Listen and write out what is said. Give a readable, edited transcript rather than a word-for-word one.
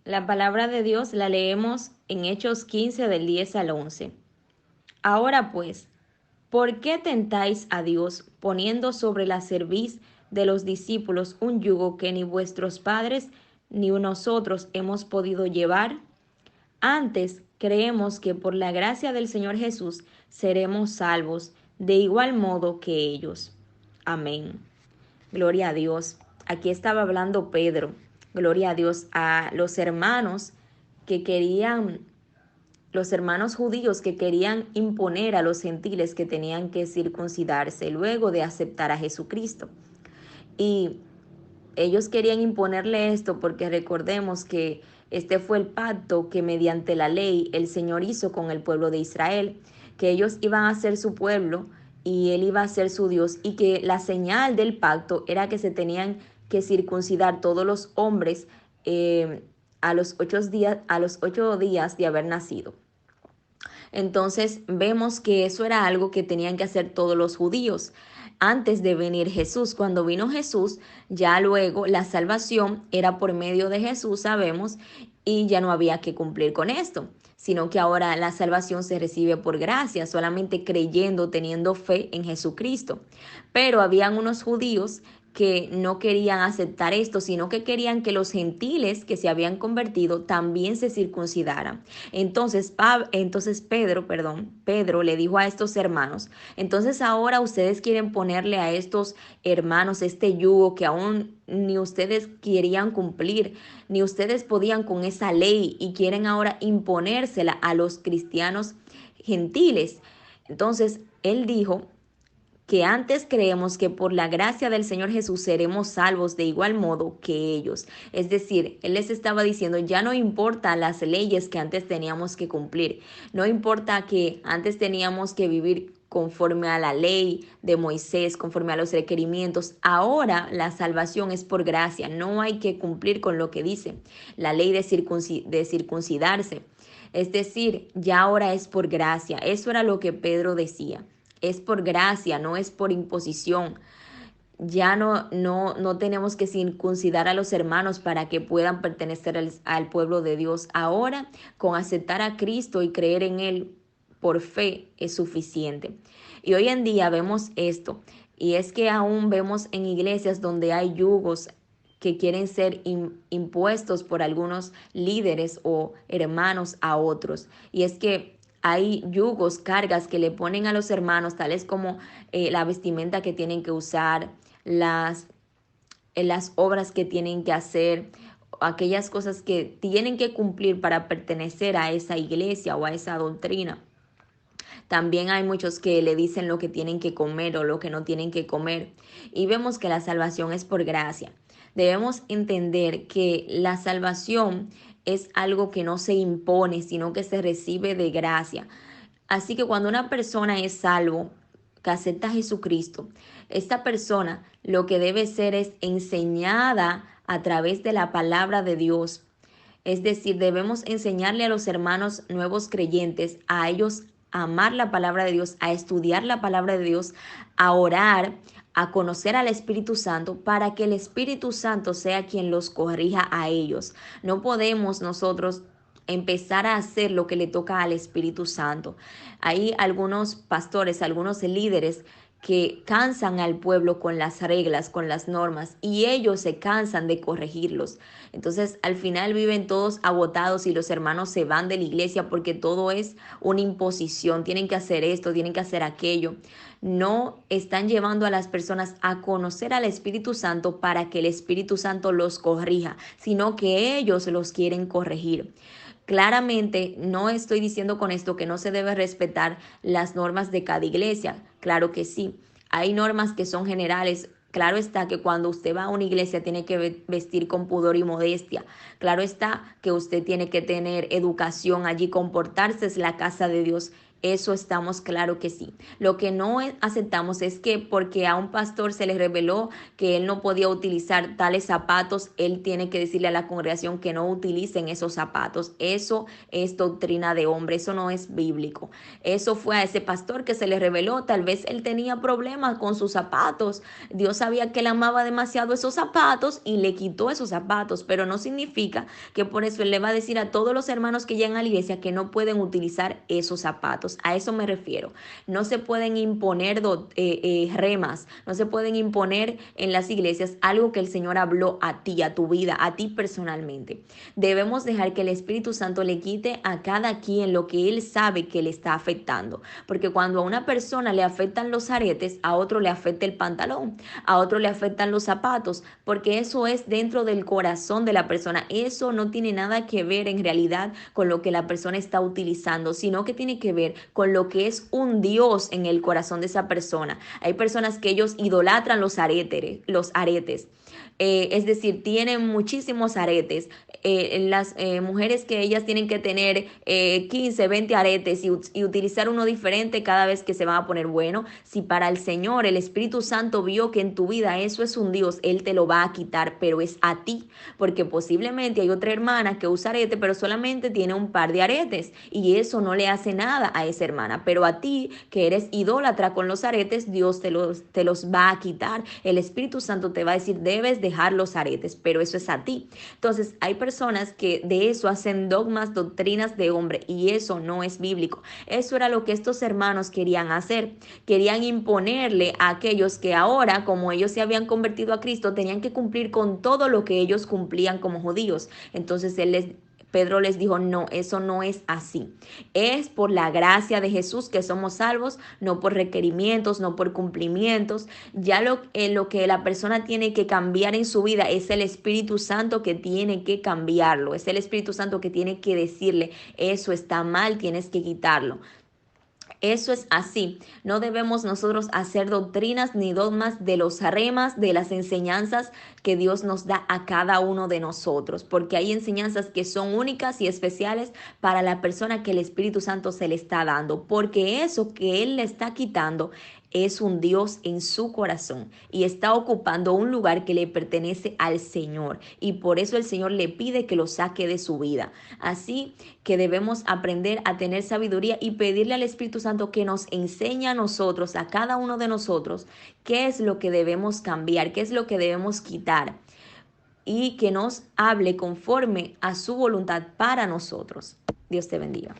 La palabra de Dios la leemos en Hechos 15 del 10 al 11. Ahora pues, ¿por qué tentáis a Dios poniendo sobre la cerviz de los discípulos un yugo que ni vuestros padres ni nosotros hemos podido llevar? Antes creemos que por la gracia del Señor Jesús seremos salvos de igual modo que ellos. Amén. Gloria a Dios. Aquí estaba hablando Pedro. Gloria a Dios a los hermanos que querían, los hermanos judíos que querían imponer a los gentiles que tenían que circuncidarse luego de aceptar a Jesucristo. Y ellos querían imponerle esto porque recordemos que este fue el pacto que mediante la ley el Señor hizo con el pueblo de Israel, que ellos iban a ser su pueblo y él iba a ser su Dios, y que la señal del pacto era que se tenían que circuncidar todos los hombres a los 8 días de haber nacido. Entonces vemos que eso era algo que tenían que hacer todos los judíos antes de venir Jesús. Cuando vino Jesús, ya luego la salvación era por medio de Jesús, sabemos, y ya no había que cumplir con esto, sino que ahora la salvación se recibe por gracia, solamente creyendo, teniendo fe en Jesucristo. Pero habían unos judíos que no querían aceptar esto, sino que querían que los gentiles que se habían convertido también se circuncidaran. Entonces Pedro le dijo a estos hermanos: entonces ahora ustedes quieren ponerle a estos hermanos este yugo que aún ni ustedes querían cumplir, ni ustedes podían con esa ley, y quieren ahora imponérsela a los cristianos gentiles. Entonces él dijo que antes creemos que por la gracia del Señor Jesús seremos salvos de igual modo que ellos. Es decir, Él les estaba diciendo, ya no importa las leyes que antes teníamos que cumplir, no importa que antes teníamos que vivir conforme a la ley de Moisés, conforme a los requerimientos. Ahora la salvación es por gracia, no hay que cumplir con lo que dice la ley de circuncidarse. Es decir, ya ahora es por gracia. Eso era lo que Pedro decía. Es por gracia, no es por imposición. Ya no tenemos que circuncidar a los hermanos para que puedan pertenecer al pueblo de Dios. Ahora, con aceptar a Cristo y creer en Él por fe es suficiente. Y hoy en día vemos esto, y es que aún vemos en iglesias donde hay yugos que quieren ser impuestos por algunos líderes o hermanos a otros. Y es que hay yugos, cargas que le ponen a los hermanos, tales como la vestimenta que tienen que usar, las obras que tienen que hacer, aquellas cosas que tienen que cumplir para pertenecer a esa iglesia o a esa doctrina. También hay muchos que le dicen lo que tienen que comer o lo que no tienen que comer. Y vemos que la salvación es por gracia. Debemos entender que la salvación es algo que no se impone, sino que se recibe de gracia. Así que cuando una persona es salvo, que acepta a Jesucristo, esta persona lo que debe ser es enseñada a través de la palabra de Dios. Es decir, debemos enseñarle a los hermanos nuevos creyentes, a ellos a amar la palabra de Dios, a estudiar la palabra de Dios, a orar, a conocer al Espíritu Santo, para que el Espíritu Santo sea quien los corrija a ellos. No podemos nosotros empezar a hacer lo que le toca al Espíritu Santo. Hay algunos pastores, algunos líderes que cansan al pueblo con las reglas, con las normas, y ellos se cansan de corregirlos. Entonces, al final viven todos agotados y los hermanos se van de la iglesia porque todo es una imposición. Tienen que hacer esto, tienen que hacer aquello. No están llevando a las personas a conocer al Espíritu Santo para que el Espíritu Santo los corrija, sino que ellos los quieren corregir. Claramente no estoy diciendo con esto que no se debe respetar las normas de cada iglesia. Claro que sí. Hay normas que son generales. Claro está que cuando usted va a una iglesia tiene que vestir con pudor y modestia. Claro está que usted tiene que tener educación allí, comportarse, es la casa de Dios. Eso estamos claro que sí. Lo que no aceptamos es que porque a un pastor se le reveló que él no podía utilizar tales zapatos, él tiene que decirle a la congregación que no utilicen esos zapatos. Eso es doctrina de hombre, eso no es bíblico. Eso fue a ese pastor que se le reveló, tal vez él tenía problemas con sus zapatos. Dios sabía que él amaba demasiado esos zapatos y le quitó esos zapatos, pero no significa que por eso él le va a decir a todos los hermanos que llegan a la iglesia que no pueden utilizar esos zapatos. A eso me refiero. No se pueden imponer remas, no se pueden imponer en las iglesias algo que el Señor habló a ti, a tu vida, a ti personalmente. Debemos dejar que el Espíritu Santo le quite a cada quien lo que él sabe que le está afectando. Porque cuando a una persona le afectan los aretes, a otro le afecta el pantalón, a otro le afectan los zapatos, porque eso es dentro del corazón de la persona. Eso no tiene nada que ver en realidad con lo que la persona está utilizando, sino que tiene que ver con lo que es un Dios en el corazón de esa persona. Hay personas que ellos idolatran los aretes. Es decir, tienen muchísimos aretes. Las mujeres que ellas tienen que tener 15, 20 aretes y utilizar uno diferente cada vez que se van a poner. Bueno, si para el Señor, el Espíritu Santo vio que en tu vida eso es un Dios, Él te lo va a quitar, pero es a ti, porque posiblemente hay otra hermana que usa arete, pero solamente tiene un par de aretes y eso no le hace nada a esa hermana, pero a ti que eres idólatra con los aretes, Dios te los va a quitar. El Espíritu Santo te va a decir, debes dejar los aretes, pero eso es a ti. Entonces hay personas que de eso hacen dogmas, doctrinas de hombre, y eso no es bíblico. Eso era lo que estos hermanos querían hacer. Querían imponerle a aquellos que ahora, como ellos se habían convertido a Cristo, tenían que cumplir con todo lo que ellos cumplían como judíos. Entonces Pedro les dijo, no, eso no es así. Es por la gracia de Jesús que somos salvos, no por requerimientos, no por cumplimientos. Ya lo que la persona tiene que cambiar en su vida es el Espíritu Santo que tiene que cambiarlo. Es el Espíritu Santo que tiene que decirle, eso está mal, tienes que quitarlo. Eso es así. No debemos nosotros hacer doctrinas ni dogmas de los remas, de las enseñanzas que Dios nos da a cada uno de nosotros, porque hay enseñanzas que son únicas y especiales para la persona que el Espíritu Santo se le está dando, porque eso que Él le está quitando es un Dios en su corazón y está ocupando un lugar que le pertenece al Señor, y por eso el Señor le pide que lo saque de su vida. Así que debemos aprender a tener sabiduría y pedirle al Espíritu Santo que nos enseñe a nosotros, a cada uno de nosotros, qué es lo que debemos cambiar, qué es lo que debemos quitar, y que nos hable conforme a su voluntad para nosotros. Dios te bendiga.